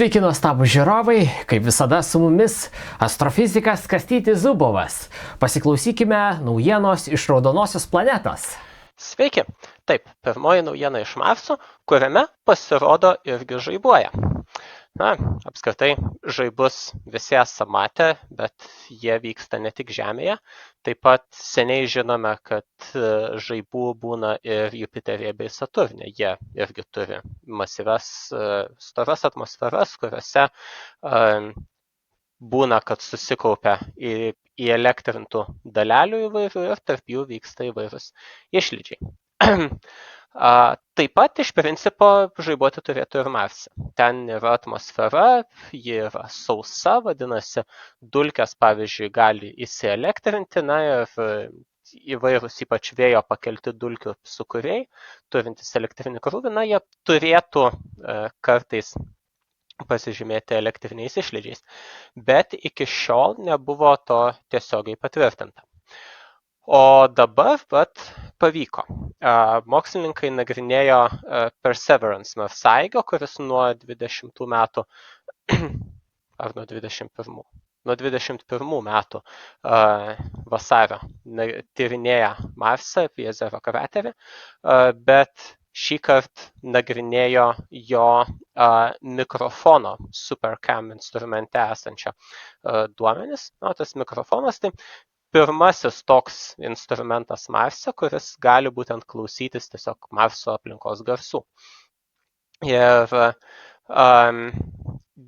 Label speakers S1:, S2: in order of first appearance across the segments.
S1: Sveiki nuostabų žiūrovai, kaip visada su mumis astrofizikas Kastytis Zubovas. Pasiklausykime naujienos iš raudonosios planetos.
S2: Sveiki. Taip, pirmoji naujiena iš Marso, kuriame pasirodo irgi žaibuoja. Na, apskritai, žaibus visi esame matę, bet jie vyksta ne tik Žemėje. Taip pat seniai žinome, kad žaibų būna ir Jupiteryje bei Saturne. Jie irgi turi masyvias, storas atmosferas, kuriuose būna, kad susikaupia į elektrintų dalelių įvairių ir tarp jų vyksta įvairūs išlydžiai. Taip pat iš principo žaibuoti turėtų ir Marse. Ten yra atmosfera, ji yra sausa, vadinasi, dulkės, pavyzdžiui, gali įsielektrinti, na ir įvairūs ypač vėjo pakelti dulkių sūkuriai, turintys elektrinį krūvį, na, jie turėtų kartais pasižymėti elektriniais išlydžiais, bet iki šiol nebuvo to tiesiogiai patvirtinta. O dabar pavyko. Mokslininkai nagrinėjo Perseverance marsaeigio, kuris nuo 20 metų, ar nuo 21 metų vasario tyrinėja Marsą, Jezero kraterį, bet šį kartą nagrinėjo jo mikrofono SuperCam instrumente esančią duomenis. Na, tas mikrofonas tai pirmasis toks instrumentas Marse, kuris gali būtent klausytis tiesiog Marso aplinkos garsų. Ir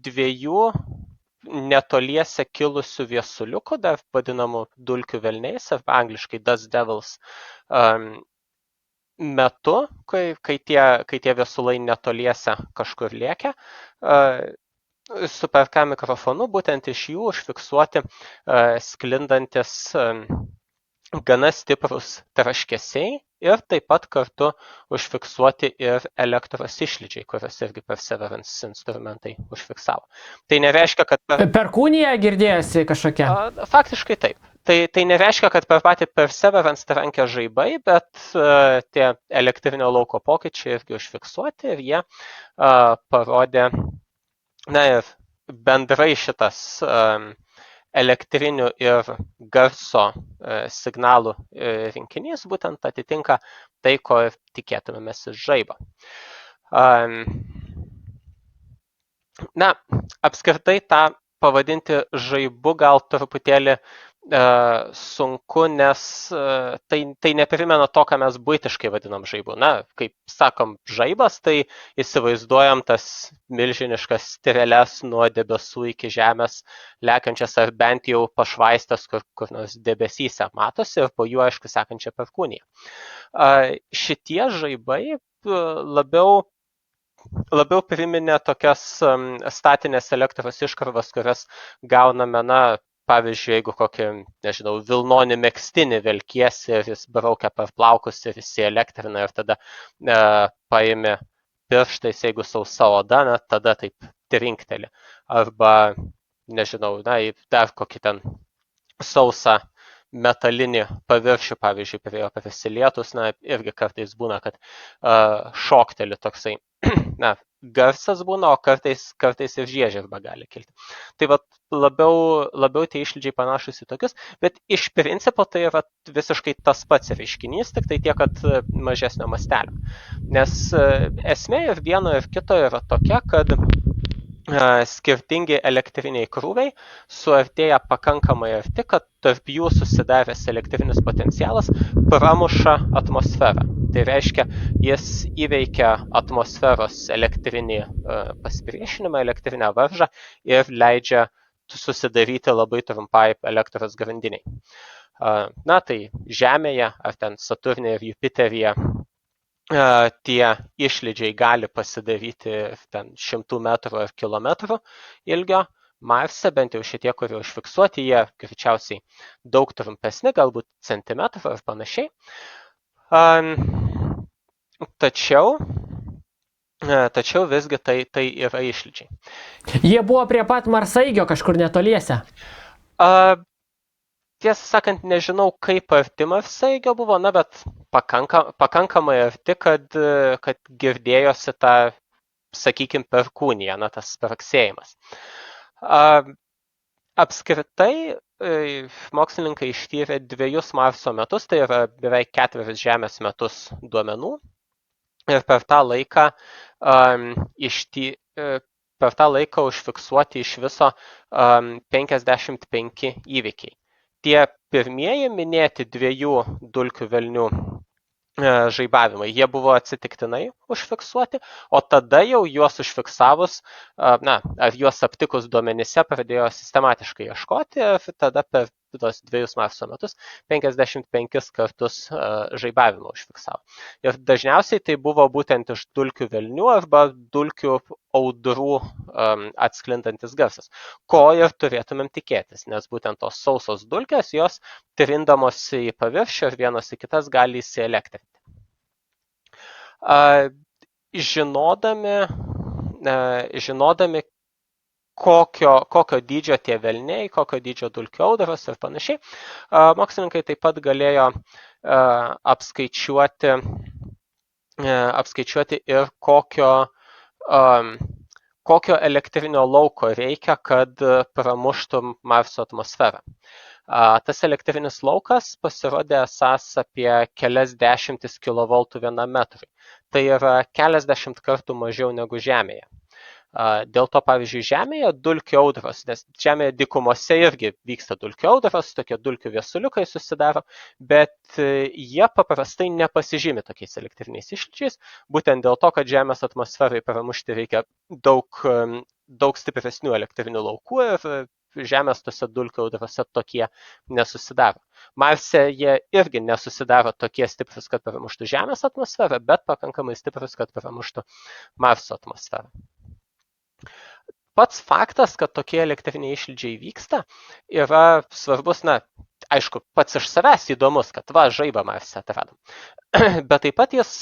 S2: dviejų netoliese kilusių viesuliukų, dar vadinamų dulkių velniais, arba angliškai Dust Devils, metu, kai tie viesulai netoliese kažkur lėkia, SuperCam mikrofonu būtent iš jų užfiksuoti sklindantis gana stiprus traškesiai ir taip pat kartu užfiksuoti ir elektros išlydžiai, kuriuos irgi Perseverance instrumentai užfiksavo. Tai nereiškia, kad
S1: Perkūnija girdėjosi kažkokia?
S2: Faktiškai taip. Tai nereiškia, kad per patį Perseverance trankia žaibai, bet tie elektrinio lauko pokyčiai irgi užfiksuoti ir jie parodė. Na ir bendrai šitas elektrinių ir garso signalų rinkinys būtent atitinka tai, ko tikėtumėmės iš žaibo. Na, apskritai tą pavadinti žaibu gal truputėlį sunku, nes tai neprimena to, ką mes buitiškai vadinam žaibu. Na, kaip sakom žaibas, tai įsivaizduojam tas milžiniškas strireles nuo debesų iki žemės lekiančias ar bent jau pašvaistas kur nors debesyse matosi ir po jų, aišku, sekančią perkūniją. Šitie žaibai labiau priminė tokias statinės elektros iškrovas, kurias gauname, na, pavyzdžiui, jeigu kokį, nežinau, vilnonį megztinį velkiesi ir jis braukia per plaukus ir įsielektrina ir tada paimi pirštais, jeigu sausa oda, na, tada taip trinkteli. Arba, nežinau, na, dar kokį ten sausą metalinį paviršių, pavyzdžiui, prie jo prisilietus, na, irgi kartais būna, kad šokteli toksai, na, garsas būna, o kartais ir žiežirba gali kilti. Tai labiau tie išlydžiai panašus į tokius, bet iš principo tai yra visiškai tas pats reiškinys, tik tai tiek, kad mažesnio mastelio. Nes esmė ir vieno ir kito yra tokia, kad skirtingi elektriniai krūviai suartėja pakankamai arti, kad tarp jų susidaręs elektrinis potencialas pramuša atmosferą. Tai reiškia, jis įveikia atmosferos elektrinį pasipriešinimą, elektrinę varžą ir leidžia susidaryti labai trumpai elektros grandiniai. Na, tai Žemėje, ar ten Saturne ir Jupiteryje tie išlydžiai gali pasidaryti ten 100 metrų ar kilometrų ilgio. Marse, bent jau šitie, kurie užfiksuoti, jie greičiausiai daug trumpesni, galbūt centimetrų ar panašiai. Tačiau visgi tai yra išlydžiai.
S1: Jie buvo prie pat marsaeigio kažkur netoliese?
S2: Tiesą sakant, nežinau, kaip arti marsaeigio buvo, bet pakankamai arti, kad girdėjosi ta sakykime, perkūnija, tas spragsėjimas. Apskritai, mokslininkai ištyrė 2 Marso metus, tai yra beveik 4 Žemės metus duomenų. Ir per tą laiką, per tą laiką užfiksuoti iš viso 55 įvykiai. Tie pirmieji minėti 2 dulkių velnių žaibavimai, jie buvo atsitiktinai užfiksuoti, o tada jau juos užfiksavus, ar juos aptikus duomenyse pradėjo sistematiškai ieškoti ir tada per tos 2 Marso metus 55 kartus žaibavimą užfiksavo. Ir dažniausiai tai buvo būtent iš dulkių velnių arba dulkių audrų atsklindantis garsas, ko ir turėtumėm tikėtis, nes būtent tos sausos dulkės, jos trindamos į paviršių ir vienas į kitas gali įsielektrinti. Žinodami kokio dydžio tie velniai, kokio dydžio dulkių audros ir panašiai, mokslininkai taip pat galėjo apskaičiuoti ir kokio elektrinio lauko reikia, kad pramuštų Marso atmosferą. Tas elektrinis laukas pasirodė esąs apie kelias dešimtis kilovoltų vienam metrui. Tai yra keliasdešimt kartų mažiau negu Žemėje. Dėl to, pavyzdžiui, Žemėje dulkių audros, nes Žemėje dykumose irgi vyksta dulkių audros, tokie dulkių viesuliukai susidaro, bet jie paprastai nepasižymi tokiais elektriniais išlydžiais, būtent dėl to, kad Žemės atmosferai pramušti reikia daug stipresnių elektrinių laukų ir Žemės tose dulkių audrose tokie nesusidaro. Marse jie irgi nesusidaro tokie stiprus, kad pramuštų Žemės atmosferą, bet pakankamai stiprus, kad pramuštų Marso atmosferą. Pats faktas, kad tokie elektriniai išlydžiai vyksta, yra svarbus, aišku, pats iš savęs įdomus, kad žaibą Marse atradom. Bet taip pat jis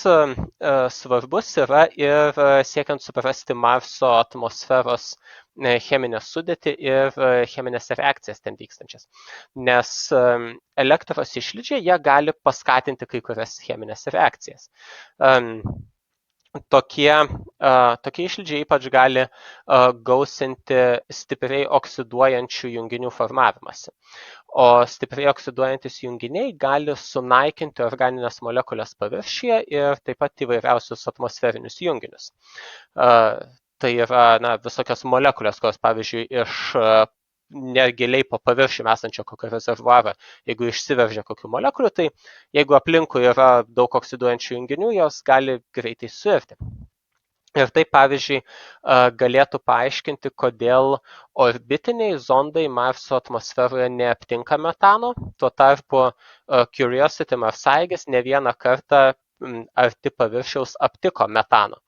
S2: svarbus yra ir siekiant suprasti Marso atmosferos cheminę sudėtį ir cheminės reakcijas ten vykstančias. Nes elektros išlydžiai, jie gali paskatinti kai kurias cheminės reakcijas. Tokie išlydžiai ypač gali gausinti stipriai oksiduojančių junginių formavimąsi. O stipriai oksiduojantis junginiai gali sunaikinti organinės molekulės paviršiuje ir taip pat įvairiausius atmosferinius junginius. Tai yra visokios molekulės, kurios, pavyzdžiui, iš negiliai po paviršiumi esančio kokio rezervuaro, jeigu išsiveržia kokių molekulių, tai jeigu aplinkui yra daug oksiduojančių junginių, jos gali greitai suirti. Ir tai, pavyzdžiui, galėtų paaiškinti, kodėl orbitiniai zondai Marso atmosferoje neaptinka metano, tuo tarpu Curiosity marsaeigis ne vieną kartą arti paviršiaus aptiko metano.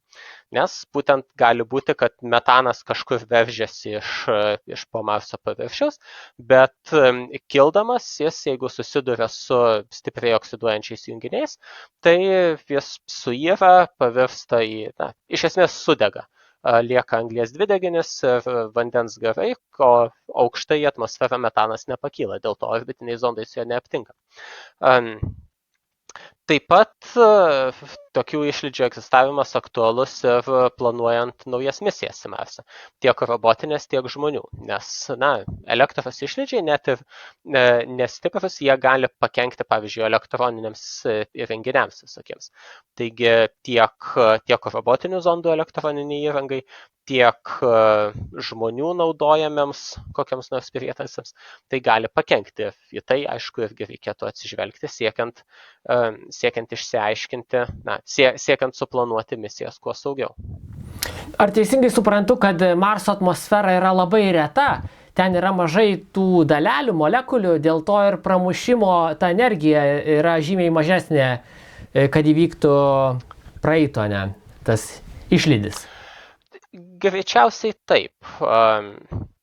S2: Nes būtent gali būti, kad metanas kažkur veržiasi iš po Marso paviršiaus, bet kildamas jis, jeigu susiduria su stipriai oksiduojančiais junginiais, tai jis suyra, pavirsta iš esmės sudega. Lieka anglies dvideginis ir vandens garai, o aukštai į atmosferą metanas nepakyla, dėl to orbitiniai zondai su jo neaptinka. Taip pat tokių išlydžių egzistavimas aktualus ir planuojant naujas misijas į Marsą, tiek robotinės, tiek žmonių, nes elektros išlydžiai net ir nestiprus, jie gali pakenkti, pavyzdžiui, elektroniniams įrenginiams visokiems. Taigi tiek robotinių zondų elektroniniai įrangai, tiek žmonių naudojamiems kokiams nors prietaisams, tai gali pakenkti. Į tai, aišku, irgi reikėtų atsižvelgti, siekiant išsiaiškinti, siekiant suplanuoti misijas kuo saugiau.
S1: Ar teisingai suprantu, kad Marso atmosfera yra labai reta, ten yra mažai tų dalelių, molekulių, dėl to ir pramušimo ta energija yra žymiai mažesnė, kad įvyktų praeito, tas išlydis?
S2: Greičiausiai taip.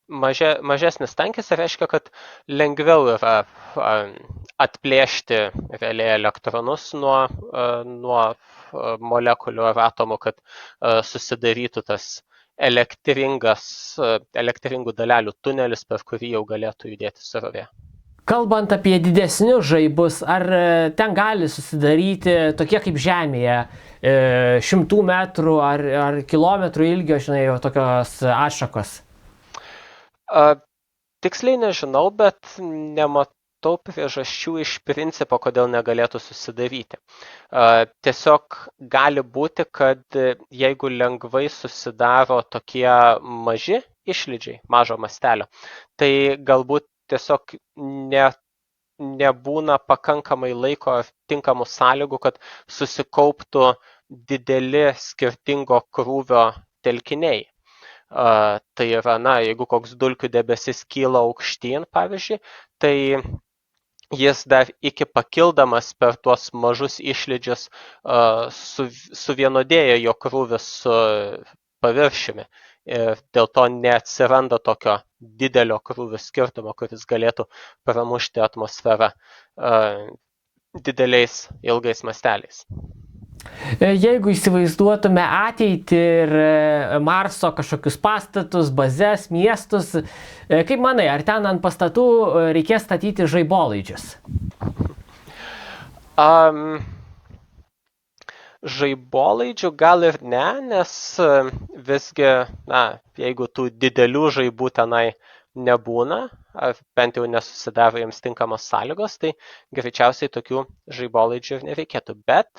S2: Mažesnis tankis reiškia, kad lengviau yra atplėšti realiai elektronus nuo molekulių ar atomų, kad susidarytų tas elektringų dalelių tunelis, per kurį jau galėtų judėti srovė.
S1: Kalbant apie didesnius žaibus, ar ten gali susidaryti tokie kaip Žemėje 100 metrų ar kilometrų ilgio, žinai, jau tokios atšakos?
S2: Tiksliai nežinau, bet nematau priežasčių iš principo, kodėl negalėtų susidaryti. Tiesiog gali būti, kad jeigu lengvai susidaro tokie maži išlydžiai, mažo mastelio, tai galbūt tiesiog nebūna pakankamai laiko ar tinkamų sąlygų, kad susikauptų dideli skirtingo krūvio telkiniai. Tai yra, jeigu koks dulkių debesis kyla aukštyn, pavyzdžiui, tai jis dar iki pakildamas per tuos mažus išlydžius suvienodėja jo krūvis su paviršiumi. Ir dėl to neatsiranda tokio didelio krūvio skirtumo, kuris galėtų pramušti atmosferą dideliais ilgais masteliais.
S1: Jeigu įsivaizduotume ateitį ir Marso kažkokius pastatus, bazes, miestus, kaip manai, ar ten ant pastatų reikės statyti žaibolaidžius?
S2: Žaibolaidžių gal ir ne, nes visgi, jeigu tų didelių žaibų tenai nebūna, ar bent jau nesusidaro jiems tinkamos sąlygos, tai greičiausiai tokių žaibolaidžių ir nereikėtų. Bet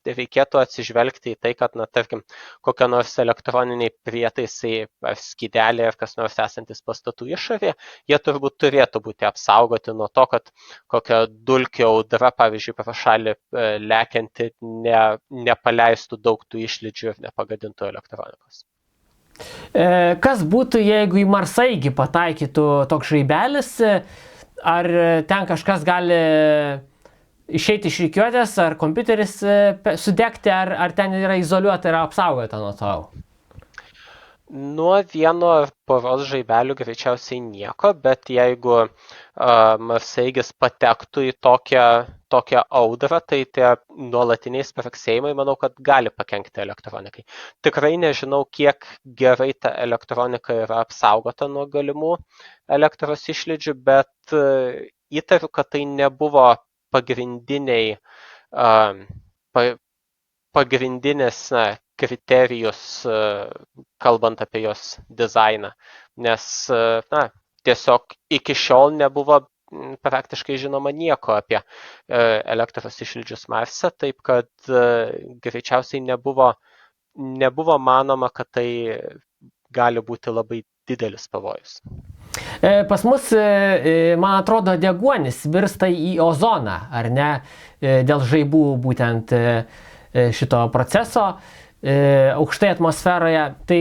S2: reikėtų atsižvelgti į tai, kad, tarkim, kokie nors elektroniniai prietaisai ar skydeliai ar kas nors esantis pastatų išorėje, jie turbūt turėtų būti apsaugoti nuo to, kad kokia dulkių audra, pavyzdžiui, pro šalį lekianti, nepaleistų daug tų išlydžių ir nepagadintų elektronikos.
S1: Kas būtų, jeigu į Marsaeigį pataikytų toks žaibelis, ar ten kažkas gali išeiti iš rikiuotės, ar kompiuteris sudegti, ar ten yra izoliuota ir apsaugota nuo to?
S2: Nuo vieno ar poros žaibelių greičiausiai nieko, bet jeigu Marsaeigis patektų į tokią audrą, tai tie nuolatiniai spragsėjimai, manau, kad gali pakenkti elektronikai. Tikrai nežinau, kiek gerai ta elektronika yra apsaugota nuo galimų elektros išlydžių, bet įtariu, kad tai nebuvo pagrindinis kriterijus, kalbant apie jos dizainą, nes tiesiog iki šiol nebuvo praktiškai žinoma nieko apie elektros išlydžius Marse, taip kad greičiausiai nebuvo manoma, kad tai gali būti labai didelis pavojus.
S1: Pas mus, man atrodo, deguonis virsta į ozoną, ar ne, dėl žaibų būtent šito proceso aukštai atmosferoje. Tai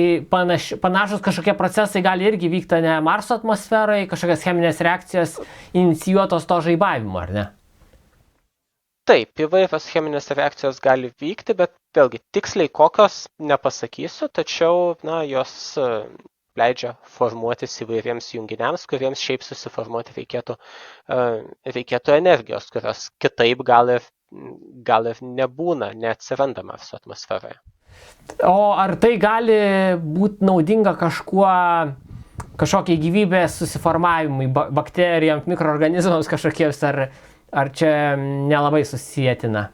S1: panašus kažkokie procesai gali irgi vykti ne Marso atmosferoje, kažkokios cheminės reakcijos inicijuotos to žaibavimo, ar ne?
S2: Taip, įvairios cheminės reakcijos gali vykti, bet vėlgi tiksliai kokios nepasakysiu, tačiau jos leidžia formuotis įvairiems junginiams, kuriems šiaip susiformuoti reikėtų energijos, kurios kitaip gal ir nebūna, neatsiranda Marso atmosferoje.
S1: O ar tai gali būti naudinga kažkokiai gyvybės susiformavimui, bakterijoms, mikroorganizmams kažkokiems, ar čia nelabai susietina?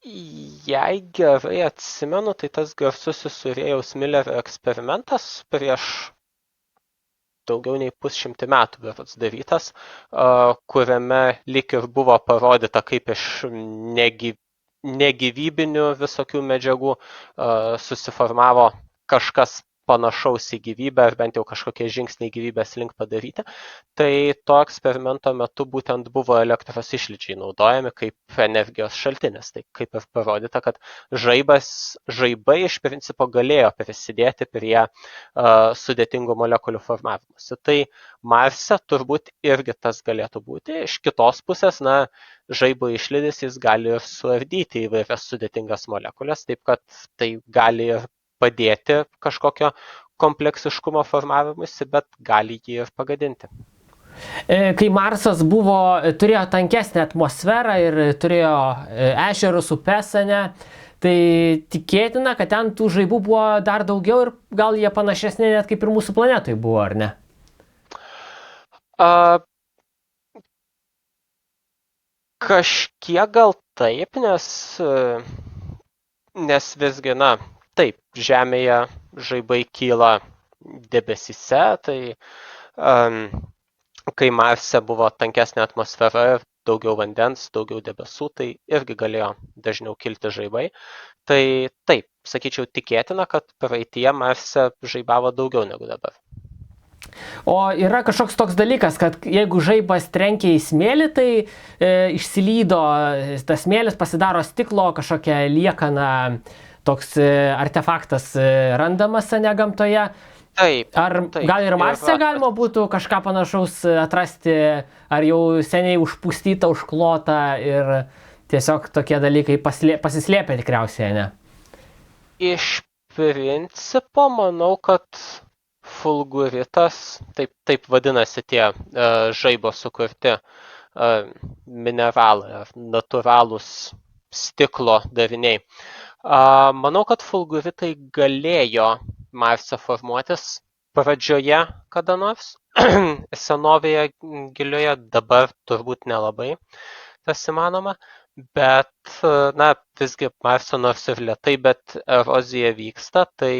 S2: Jei gerai atsimenu, tai tas garsusis Urėjaus Milerio eksperimentas prieš daugiau nei 100 metų berods darytas, kuriame lyg ir buvo parodyta, kaip iš negyvybinių visokių medžiagų susiformavo kažkas panašaus į gyvybę, ar bent jau kažkokie žingsniai gyvybės link padaryti. Tai to eksperimento metu būtent buvo elektros išlydžiai naudojami kaip energijos šaltinis. Tai kaip ir parodyta, kad žaibai iš principo galėjo prisidėti prie sudėtingų molekulių formavimuose. Tai Marse turbūt irgi tas galėtų būti. Iš kitos pusės, žaibo išlydis jis gali ir suardyti įvairias sudėtingas molekulės, taip kad tai gali ir padėti kažkokio kompleksiškumo formavimuisi, bet gali jį ir pagadinti.
S1: Kai Marsas turėjo tankesnę atmosferą ir turėjo ežerus, upes, tai tikėtina, kad ten tų žaibų buvo dar daugiau ir gal jie panašesni net kaip ir mūsų planetoj buvo, ar ne?
S2: Kažkiek gal taip, nes visgi, taip, Žemėje žaibai kyla debesyse, tai kai Marse buvo tankesnė atmosfera ir daugiau vandens, daugiau debesų, tai irgi galėjo dažniau kilti žaibai. Tai taip, sakyčiau, tikėtina, kad praeitie Marse žaibavo daugiau negu dabar.
S1: O yra kažkoks toks dalykas, kad jeigu žaibas trenkia į smėlį, tai išsilydo, tas smėlis pasidaro stiklo kažkokia liekana, toks artefaktas randamas ne gamtoje.
S2: Taip.
S1: Ar gal ir Marse galima būtų kažką panašaus atrasti, ar jau seniai užpustyta, užklota ir tiesiog tokie dalykai pasislėpia tikriausiai, ne?
S2: Iš principo, manau, kad fulguritas, taip vadinasi tie žaibo sukurti mineralai ar natūralūs stiklo dariniai. Manau, kad fulguritai galėjo Marse formuotis pradžioje kada nors, senovėje gilioje, dabar turbūt nelabai tas įmanoma, bet visgi Marse nors ir lėtai, bet erozija vyksta, tai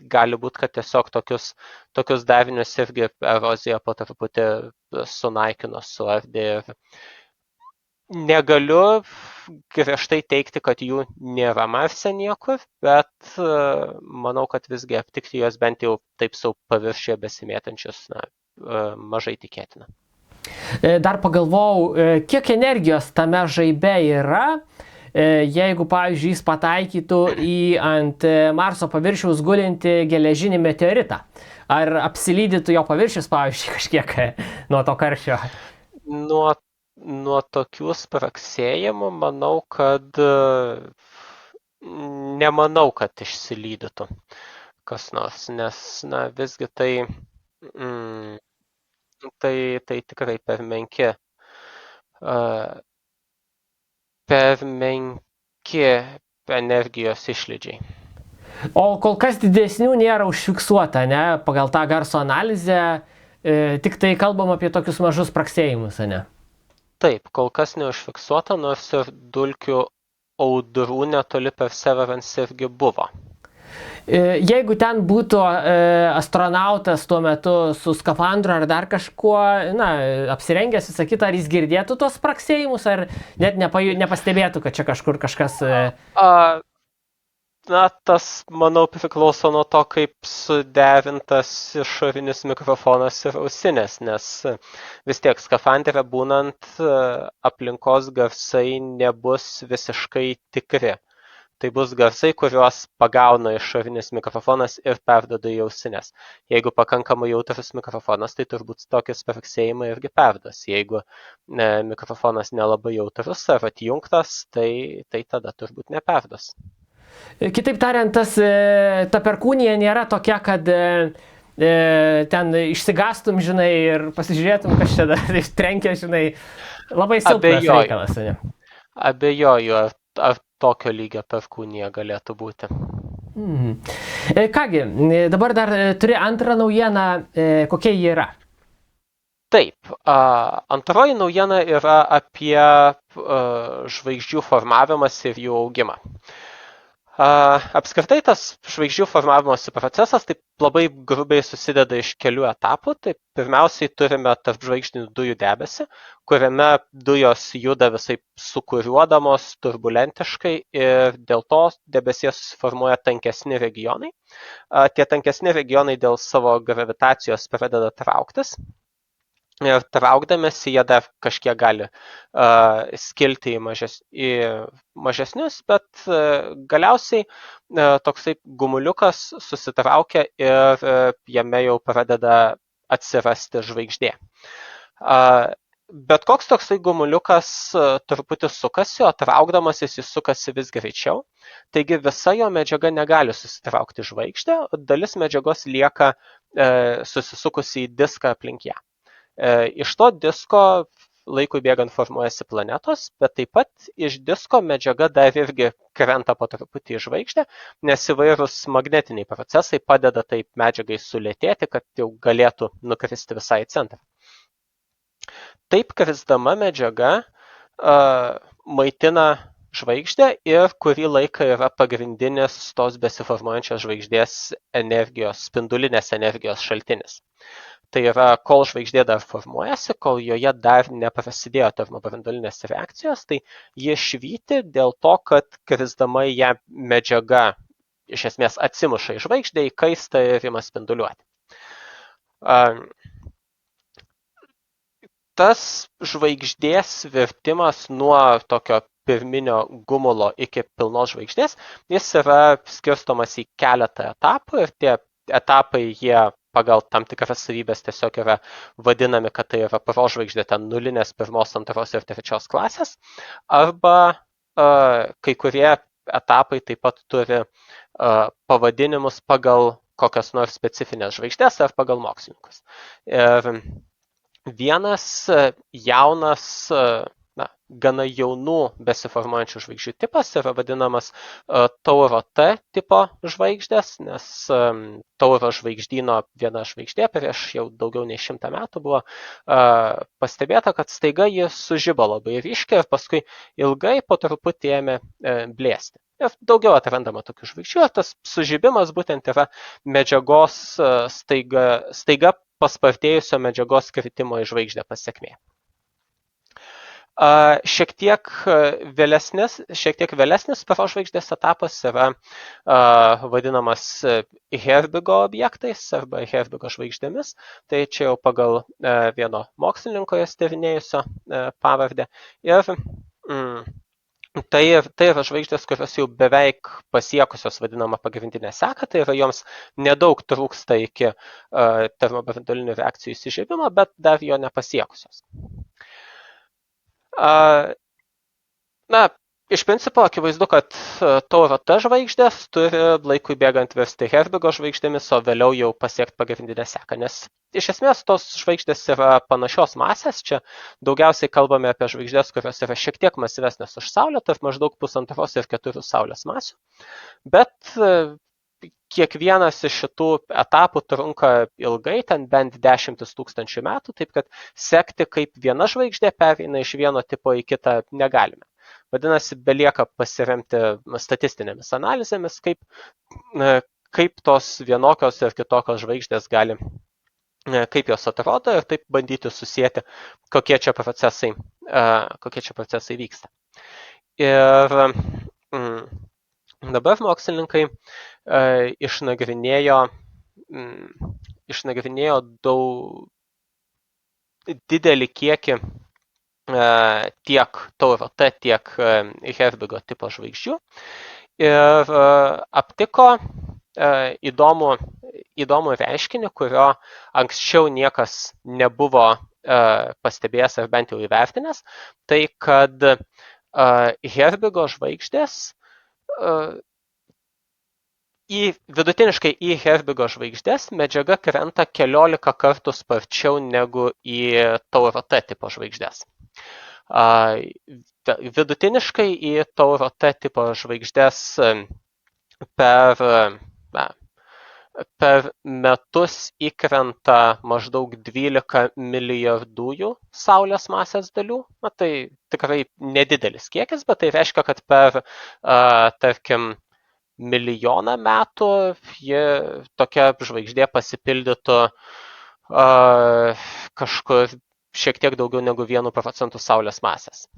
S2: gali būti, kad tiesiog tokius darinius irgi erozija po truputį sunaikino, suardė ir negaliu griežtai teikti, kad jų nėra Marse niekur, bet manau, kad visgi aptikti juos bent jau taip sau paviršiuje besimėtančius mažai tikėtina.
S1: Dar pagalvojau, kiek energijos tame žaibe yra, jeigu, pavyzdžiui, jis pataikytų į ant Marso paviršiaus gulinti geležinį meteoritą. Ar apsilydytų jo paviršius, pavyzdžiui, kažkiek nuo to karščio?
S2: Nuo tokių spraksėjimų nemanau, kad išsilydytų kas nors, nes visgi tai tikrai per menki energijos išlydžiai.
S1: O kol kas didesnių nėra užfiksuota, ne? Pagal tą garso analizę, tik tai kalbam apie tokius mažus spraksėjimus, ne?
S2: Taip, kol kas neužfiksuota, nors ir dulkių audrų netoli Perseverance irgi buvo.
S1: Jeigu ten būtų astronautas tuo metu su skafandru ar dar kažkuo, apsirengęs, visą kitą, ar jis girdėtų tos spraksėjimus, ar net nepastebėtų, kad čia kažkur kažkas...
S2: Tas, manau, priklauso nuo to, kaip suderintas išorinis mikrofonas ir ausinės, nes vis tiek skafandre būnant aplinkos garsai nebus visiškai tikri. Tai bus garsai, kuriuos pagauna išorinis mikrofonas ir perduoda į ausinės. Jeigu pakankamai jautrus mikrofonas, tai turbūt tokie spraksėjimai irgi perduos. Jeigu mikrofonas nelabai jautrus ar atjungtas, tai tada turbūt neperduos.
S1: Kitaip tariant, ta perkūnija nėra tokia, kad ten išsigastum, žinai, ir pasižiūrėtum, kas čia trenkia, žinai, labai silpnas reikalas.
S2: Abejoju, ar tokio lygio perkūnija galėtų būti.
S1: Kągi, dabar dar turi antrą naujieną, kokia ji yra?
S2: Taip, antroji naujiena yra apie žvaigždžių formavimas ir jų augimą. Apskritai tas žvaigždžių formavimosi procesas taip labai grubiai susideda iš kelių etapų. Tai pirmiausiai turime tarpžvaigždinių dujų debesį, kuriame dujos juda visai sukuriuodamos turbulentiškai ir dėl to debesyje susiformuoja tankesni regionai. Tie tankesni regionai dėl savo gravitacijos pradeda trauktis. Ir traukdamėsi jie dar kažkiek gali skilti į mažesnius, bet galiausiai toksai gumuliukas susitraukia ir jame jau pradeda atsirasti žvaigždė. Bet koks toksai gumuliukas truputį sukasi, o traukdamasis jis sukasi vis greičiau. Taigi visa jo medžiaga negali susitraukti žvaigždę, dalis medžiagos lieka susisukusi į diską aplink ją. Iš to disko laikui bėgant formuojasi planetos, bet taip pat iš disko medžiaga dar irgi krenta po truputį į žvaigždę, nes įvairūs magnetiniai procesai padeda taip medžiagai sulėtėti, kad jau galėtų nukristi visai į centrą. Taip krisdama medžiaga maitina žvaigždę ir kurį laiką yra pagrindinis tos besiformuojančios žvaigždės energijos, spindulinės energijos šaltinis. Tai yra, kol žvaigždė dar formuojasi, kol joje dar neprasidėjo termobranduolinės reakcijos, tai ji švyti dėl to, kad krisdama į ją medžiaga iš esmės atsimuša į žvaigždę, įkaista ir ima spinduliuoti. Tas žvaigždės virtimas nuo tokio pirminio gumulo iki pilnos žvaigždės, jis yra skirstomas į keletą etapų ir tie etapai jie pagal tam tikras savybės tiesiog yra vadinami, kad tai yra prožvaigždė, ten nulinės, pirmos, antros ir trečios klasės, arba kai kurie etapai taip pat turi pavadinimus pagal kokias nors specifinės žvaigždės ar pagal mokslininkus. Ir vienas jaunas, gana jaunų besiformuojančių žvaigždžių tipas yra vadinamas Tauro T tipo žvaigždės, nes Tauro žvaigždyno viena žvaigždė prieš jau daugiau nei 100 metų buvo pastebėta, kad staiga ji sužibo labai ryškiai ir paskui ilgai po truputį ėmė blėsti. Ir daugiau atrandama tokių žvaigždžių, ir tas sužibimas būtent yra medžiagos staiga paspartėjusio medžiagos kritimo į žvaigždę pasekmė. Šiek tiek vėlesnis prožvaigždės etapas yra vadinamas Herbigo objektais arba Herbigo žvaigždėmis. Tai čia jau pagal vieno mokslininko jas tyrinėjusio pavardę. Ir tai yra žvaigždės, kurios jau beveik pasiekusios vadinamą pagrindinę seką, tai yra joms nedaug trūksta iki termobranduolinių reakcijų įsižiebimo, bet dar jo nepasiekusios. Iš principo, akivaizdu, kad Tauro T žvaigždės turi laikui bėgant virsti Herbigo žvaigždėmis, o vėliau jau pasiekti pagrindinę seką, nes iš esmės tos žvaigždės yra panašios masės, čia daugiausiai kalbame apie žvaigždės, kurios yra šiek tiek masyvesnės už Saulę, tarp maždaug 1,5 ir 4 Saulės masių, bet kiekvienas iš šitų etapų trunka ilgai, ten bent 10 000 metų, taip kad sekti, kaip viena žvaigždė pereina iš vieno tipo į kitą, negalime. Vadinasi, belieka pasiremti statistinėmis analizėmis, kaip tos vienokios ir kitokios žvaigždės gali, kaip jos atrodo ir taip bandyti susijęti, kokie čia procesai vyksta. Ir dabar mokslininkai išnagrinėjo didelį kiekį tiek Tauro T, tiek Herbigo tipo žvaigždžių ir aptiko įdomų reiškinį, kurio anksčiau niekas nebuvo pastebėjęs ar bent jau įvertinęs, tai kad Herbigo žvaigždės vidutiniškai į Herbigo žvaigždės medžiaga krenta 14 kartų sparčiau negu į Tauro T tipo žvaigždės. Vidutiniškai į Tauro T tipo žvaigždės per metus įkrenta maždaug 12 milijardųjų Saulės masės dalių. Tai tikrai nedidelis kiekis, bet tai reiškia, kad per, tarkim, milijoną metų tokia žvaigždė pasipildytų kažkur šiek tiek daugiau negu 1% Saulės masės.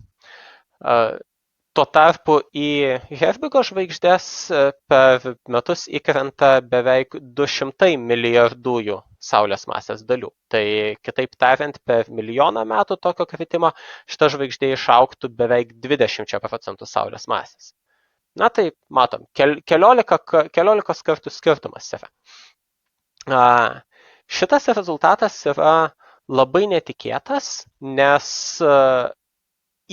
S2: Tuo tarpu į Herbigo žvaigždės per metus įkrenta beveik 200 milijardųjų Saulės masės dalių. Tai kitaip tariant, per milijoną metų tokio kritimo šita žvaigždė išaugtų beveik 20% Saulės masės. Tai matom, 14 kartų skirtumas yra. Šitas rezultatas yra labai netikėtas, nes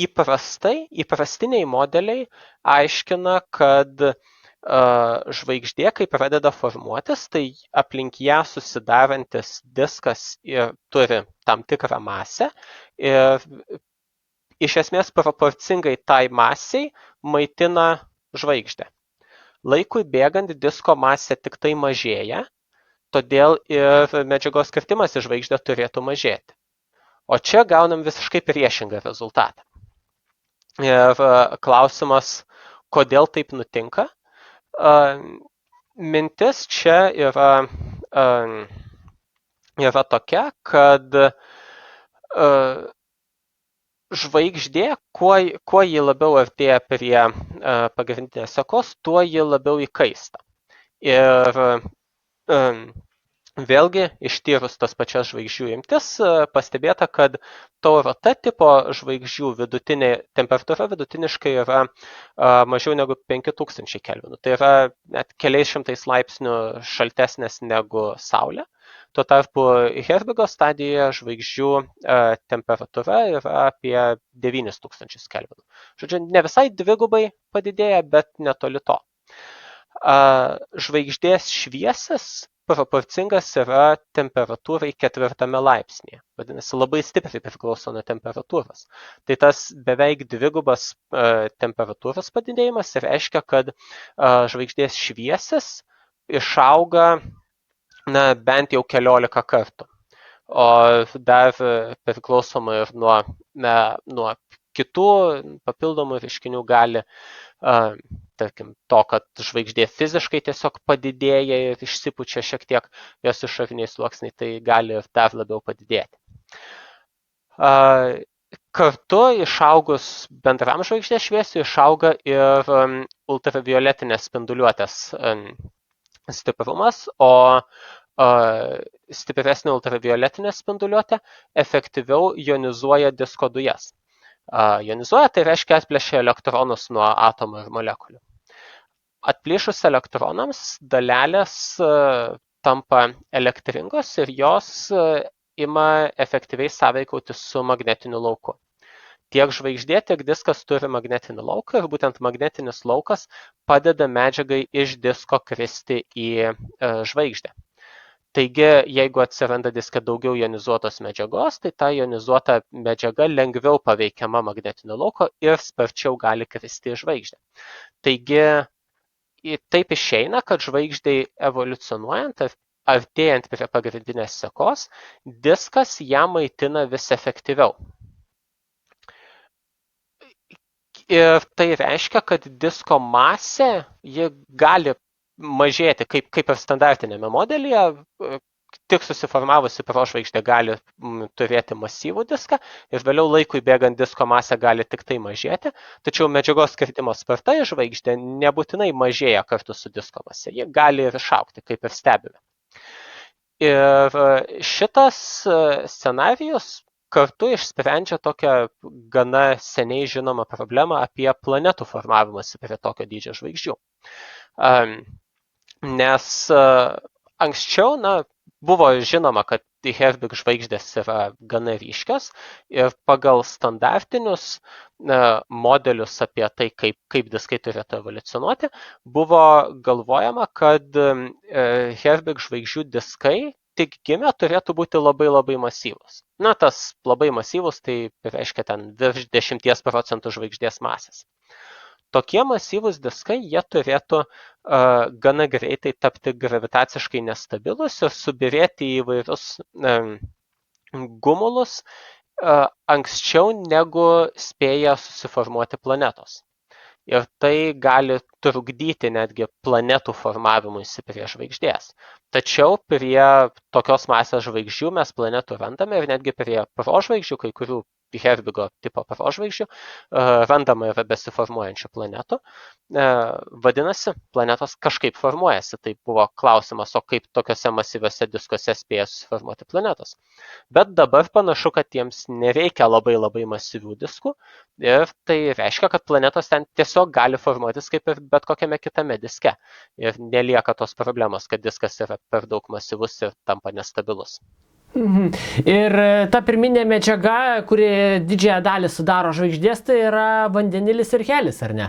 S2: įprastiniai modeliai aiškina, kad žvaigždė, kai pradeda formuotis, tai aplink ją susidarantis diskas turi tam tikrą masę ir iš esmės proporcingai tai masiai maitina žvaigždę. Laikui bėgant disko masė tik tai mažėja, todėl ir medžiagos kritimas į žvaigždę turėtų mažėti. O čia gaunam visiškai priešingą rezultatą. Ir klausimas, kodėl taip nutinka. Mintis čia yra tokia, kad žvaigždė, kuo ji labiau artėja prie pagrindinės sekos, tuo ji labiau įkaista. Ir vėlgi, ištyrus tas pačias žvaigždžių imtis, pastebėta, kad tauro T tipo žvaigždžių vidutinė temperatūra vidutiniškai yra mažiau negu 5000 kelvinų. Tai yra net keliais šimtais laipsnių šaltesnės negu Saulė. Tuo tarpu Herbigo stadijoje žvaigždžių temperatūra yra apie 9000 kelvinų. Žodžiu, ne visai dvigubai padidėja, bet netoli to. Žvaigždės šviesas proporcingas yra temperatūrai 4 laipsnėje. Vadinasi, labai stipriai priklauso nuo temperatūros. Tai tas beveik dvigubas temperatūros padidėjimas reiškia, kad žvaigždės šviesas išauga bent jau 14 kartų. O dar priklausomai ir nuo kitų papildomų reiškinių gali tarkim, to, kad žvaigždė fiziškai tiesiog padidėja ir išsipučia šiek tiek jos išoriniai sluoksniai, tai gali ir dar labiau padidėti. Kartu išaugus bendram žvaigždės šviesiui išauga ir ultravioletinės spinduliuotės stiprumas, o stipresnė ultravioletinė spinduliuotė efektyviau jonizuoja disko dujas. Jonizuoja, tai reiškia atplėšia elektronus nuo atomų ir molekulių. Atplėšus elektronams dalelės tampa elektringos ir jos ima efektyviai sąveikauti su magnetiniu lauku. Tiek žvaigždė, tiek diskas turi magnetinį lauką ir būtent magnetinis laukas padeda medžiagai iš disko kristi į žvaigždę. Taigi, jeigu atsiranda diske daugiau jonizuotos medžiagos, tai ta jonizuota medžiaga lengviau paveikiama magnetinio lauko ir sparčiau gali kristi į žvaigždę. Taigi, taip išeina, kad žvaigždei evoliucionuojant, artėjant prie pagrindinės sekos, diskas ją maitina vis efektyviau. Ir tai reiškia, kad disko masė ji gali mažėti, kaip ir standartinėme modelyje, tik susiformavusi prožvaigždė gali turėti masyvų diską ir vėliau laikui bėgant disko masė gali tik tai mažėti, tačiau medžiagos kritimo sparta į žvaigždę nebūtinai mažėja kartu su disko masė, ji gali ir išaugti, kaip ir stebime. Ir šitas scenarijus kartu išsprendžia tokią gana seniai žinomą problemą apie planetų formavimąsi prie tokio dydžio žvaigždžių. Nes anksčiau, buvo žinoma, kad Herbig žvaigždės yra gana ryškios ir pagal standartinius modelius apie tai, kaip diskai turėtų evoliucionuoti, buvo galvojama, kad Herbig žvaigždžių diskai tik gimę turėtų būti labai labai masyvus. Tas labai masyvus, tai reiškia ten virš 10% žvaigždės masės. Tokie masyvūs diskai, jie turėtų gana greitai tapti gravitaciškai nestabilus ir subirėti į įvairius gumulus anksčiau negu spėja susiformuoti planetos. Ir tai gali trukdyti netgi planetų formavimuisi prie žvaigždės. Tačiau prie tokios masės žvaigždžių mes planetų randame ir netgi prie prožvaigždžių, kai kurių Herbigo tipo prožvaigždžių, randama yra besiformuojančių planetų. Vadinasi, planetos kažkaip formuojasi. Tai buvo klausimas, o kaip tokiuose masyviuose diskuose spėja susiformuoti planetos. Bet dabar panašu, kad jiems nereikia labai labai masyvių diskų ir tai reiškia, kad planetos ten tiesiog gali formuotis kaip ir bet kokiame kitame diske. Ir nelieka tos problemos, kad diskas yra per daug masyvus ir tampa nestabilus.
S1: Ir ta pirminė medžiaga, kuri didžiąją dalį sudaro žvaigždės, tai yra vandenilis ir helis, ar ne?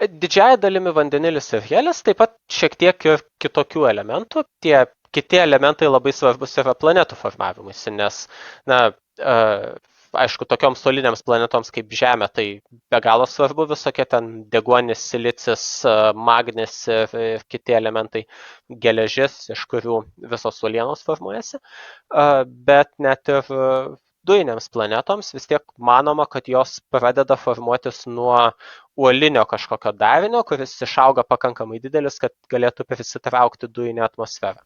S2: Didžiąją dalimi vandenilis ir helis, taip pat šiek tiek ir kitokių elementų. Tie kiti elementai labai svarbus yra planetų formavimuisi, nes, aišku, tokioms solidėms planetoms kaip Žemė, tai be galo svarbu visokie ten deguonis, silicis, magnis ir kiti elementai, geležis, iš kurių visos uolienos formuojasi, bet net ir dujinėms planetoms vis tiek manoma, kad jos pradeda formuotis nuo uolinio kažkokio darinio, kuris išauga pakankamai didelis, kad galėtų prisitraukti dujinę atmosferą.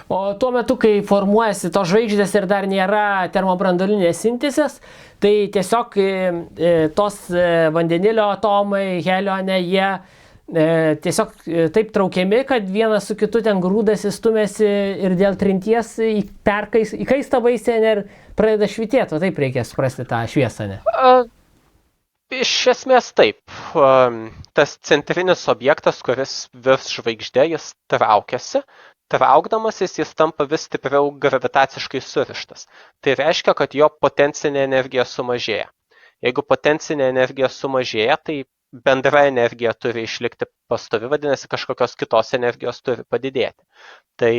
S1: O tuo metu, kai formuojasi tos žvaigždės ir dar nėra termobranduolinės sintezės, tai tiesiog tos vandenilio atomai, helio, jie tiesiog taip traukiami, kad vienas su kitu ten grūdasi, stumėsi ir dėl trinties įkaista baisiai ir pradeda švitėti, o taip reikia suprasti tą šviesą, ne?
S2: Iš esmės taip. Tas centrinis objektas, kuris virs žvaigždė, jis traukiasi. Traukdamasis jis tampa vis stipriau gravitaciškai surištas. Tai reiškia, kad jo potencinė energija sumažėja. Jeigu potencinė energija sumažėja, tai bendra energija turi išlikti pastovi, vadinasi, kažkokios kitos energijos turi padidėti. Tai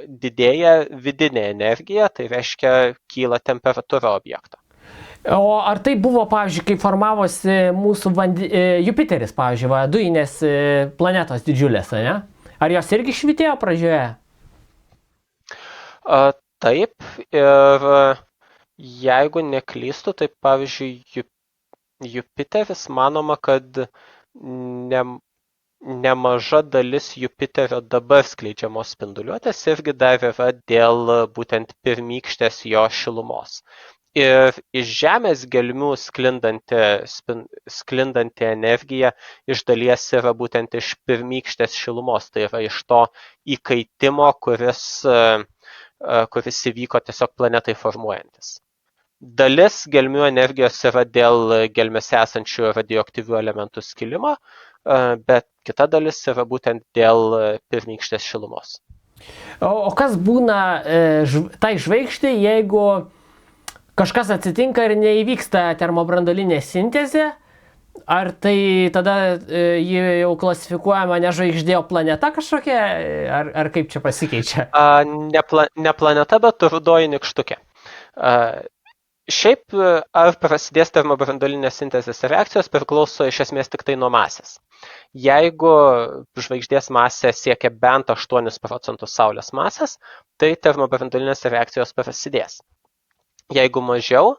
S2: didėja vidinė energija, tai reiškia kyla temperatūra objekto.
S1: O ar tai buvo, pavyzdžiui, kai formavosi mūsų Jupiteris, pavyzdžiui, dujinės planetos didžiulės, ne? Ar jos irgi švitėjo pradžioje?
S2: Taip, ir jeigu neklystu, tai pavyzdžiui, Jupiteris manoma, kad nemaža dalis Jupiterio dabar skleidžiamos spinduliuotės irgi dar yra dėl būtent pirmykštės jo šilumos. Ir iš Žemės gelmių sklindanti energija iš dalies yra būtent iš pirmykštės šilumos, tai yra iš to įkaitimo, kuris įvyko tiesiog planetai formuojantis. Dalis gelmių energijos yra dėl gelmėse esančių radioaktyvių elementų skilimo, bet kita dalis yra būtent dėl pirmykštės šilumos.
S1: O kas būna tai žvaigždė, jeigu kažkas atsitinka ir neįvyksta termobranduolinė sintezė, ar tai tada ji jau klasifikuojama ne žvaigždė, o planeta kažkokia, ar kaip čia pasikeičia?
S2: Ne planeta, bet rudoji nykštukė. Šiaip, ar prasidės termobranduolinės sintezės reakcijos, priklauso iš esmės tik tai nuo masės. Jeigu žvaigždės masė siekia bent 8% Saulės masės, tai termobranduolinės reakcijos prasidės. Jeigu mažiau,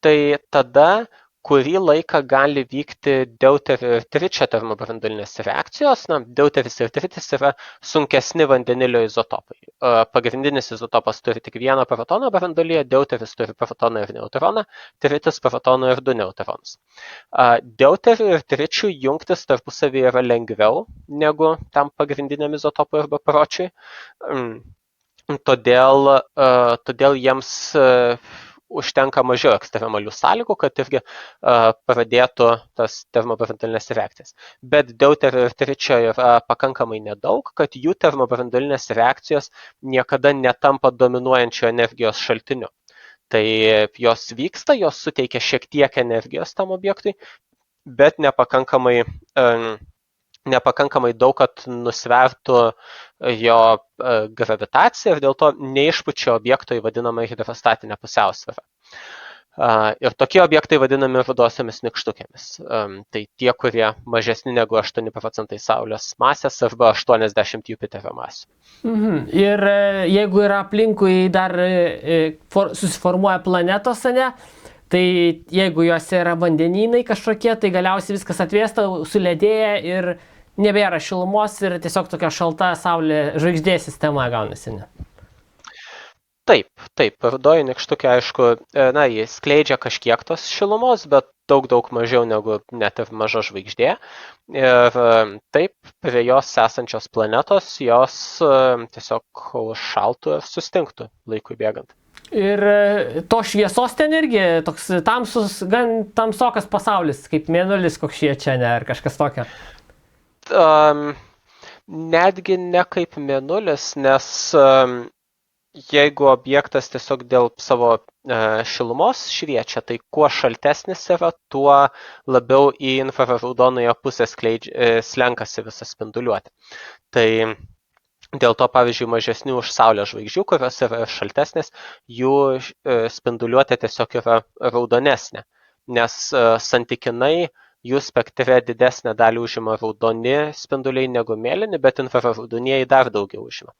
S2: tai tada kurį laiką gali vykti deuterio ir tričio termobranduolinės reakcijos. Deuteris ir tritis yra sunkesni vandenilio izotopai. Pagrindinis izotopas turi tik vieną protoną branduolyje, deuteris turi protoną ir neutroną, tritis protoną ir 2 neutronus. Deuteriu ir tričiu jungtis tarpusavyje yra lengviau negu tam pagrindiniam izotopui arba pročiui. Todėl jiems užtenka mažiau ekstremalių sąlygų, kad irgi pradėtų tas termobranduolinės reakcijas. Bet deuterio ir tričio yra pakankamai nedaug, kad jų termobranduolinės reakcijos niekada netampa dominuojančio energijos šaltiniu. Tai jos vyksta, jos suteikia šiek tiek energijos tam objektui, bet nepakankamai daug, kad nusvertų jo gravitaciją ir dėl to neišpučia objekto į vadinamą hidrostatinę pusiausvyrą. Ir tokie objektai vadinami rudosiomis nykštukėmis. Tai tie, kurie mažesni negu 8% Saulės masės arba 80 Jupiterio masių.
S1: Ir jeigu yra aplinkui dar susiformuoja planetos, ne? Tai jeigu juose yra vandenynai kažkokie, tai galiausiai viskas atvėsta, suledėja ir nebėra šilumos ir tiesiog tokia šalta Saulė žvaigždės sistema gaunasi, ne?
S2: Taip. Rudoji nykštukė, aišku, jis skleidžia kažkiek tos šilumos, bet daug mažiau negu net ir maža žvaigždė. Ir taip, prie jos esančios planetos, jos tiesiog užšaltų ir sustingtų laikui bėgant.
S1: Ir to šviesos ten irgi toks tamsus, gan tamsokas pasaulis, kaip mėnulis koks šviečia, ne, ar kažkas tokio?
S2: Netgi ne kaip mėnulis, nes jeigu objektas tiesiog dėl savo šilumos šviečia, tai kuo šaltesnis yra, tuo labiau į infraraudonąją pusę slenkasi visą spinduliuotę. Tai dėl to, pavyzdžiui, mažesnių už Saulės žvaigždžių, kurios yra šaltesnės, jų spinduliuotė tiesiog yra raudonesnė, nes santykinai jų spektre didesnę dalį užima raudoni spinduliai negu mėlyni, bet infraraudonieji dar daugiau užima.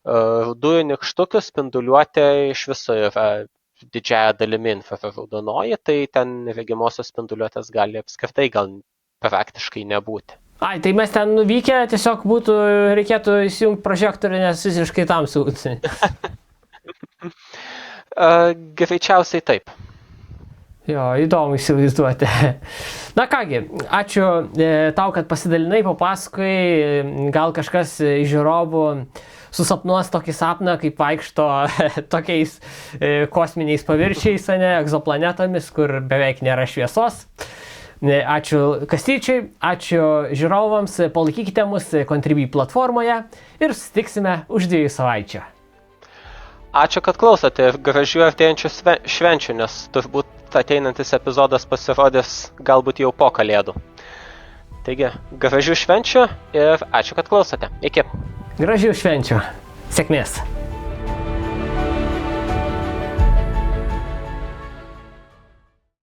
S2: Rudųjų nykštukių spinduliuotė iš viso yra didžiąją dalimi infraraudonoji, tai ten regimosios spinduliuotės gali apskritai gal praktiškai nebūti.
S1: Ai, tai mes ten nuvykę tiesiog reikėtų įsijungti prožektorių, nes visiškai tamsu.
S2: Greičiausiai taip.
S1: Jo, įdomu įsivaizduoti. Na kągi, ačiū tau, kad pasidalinai, papasakai, gal kažkas iš žiūrovų susapnuos tokį sapną, kaip vaikšto tokiais kosminiais paviršiais, egzoplanetomis, kur beveik nėra šviesos. Ačiū Kastyčiui, ačiū žiūrovams, palaikykite mus Contribui platformoje ir susitiksime už 2 savaičių.
S2: Ačiū, kad klausote ir gražių artėjančių švenčių, nes turbūt ateinantis epizodas pasirodys galbūt jau po Kalėdų. Taigi, gražių švenčių ir ačiū, kad klausote. Iki.
S1: Gražių švenčių. Sėkmės.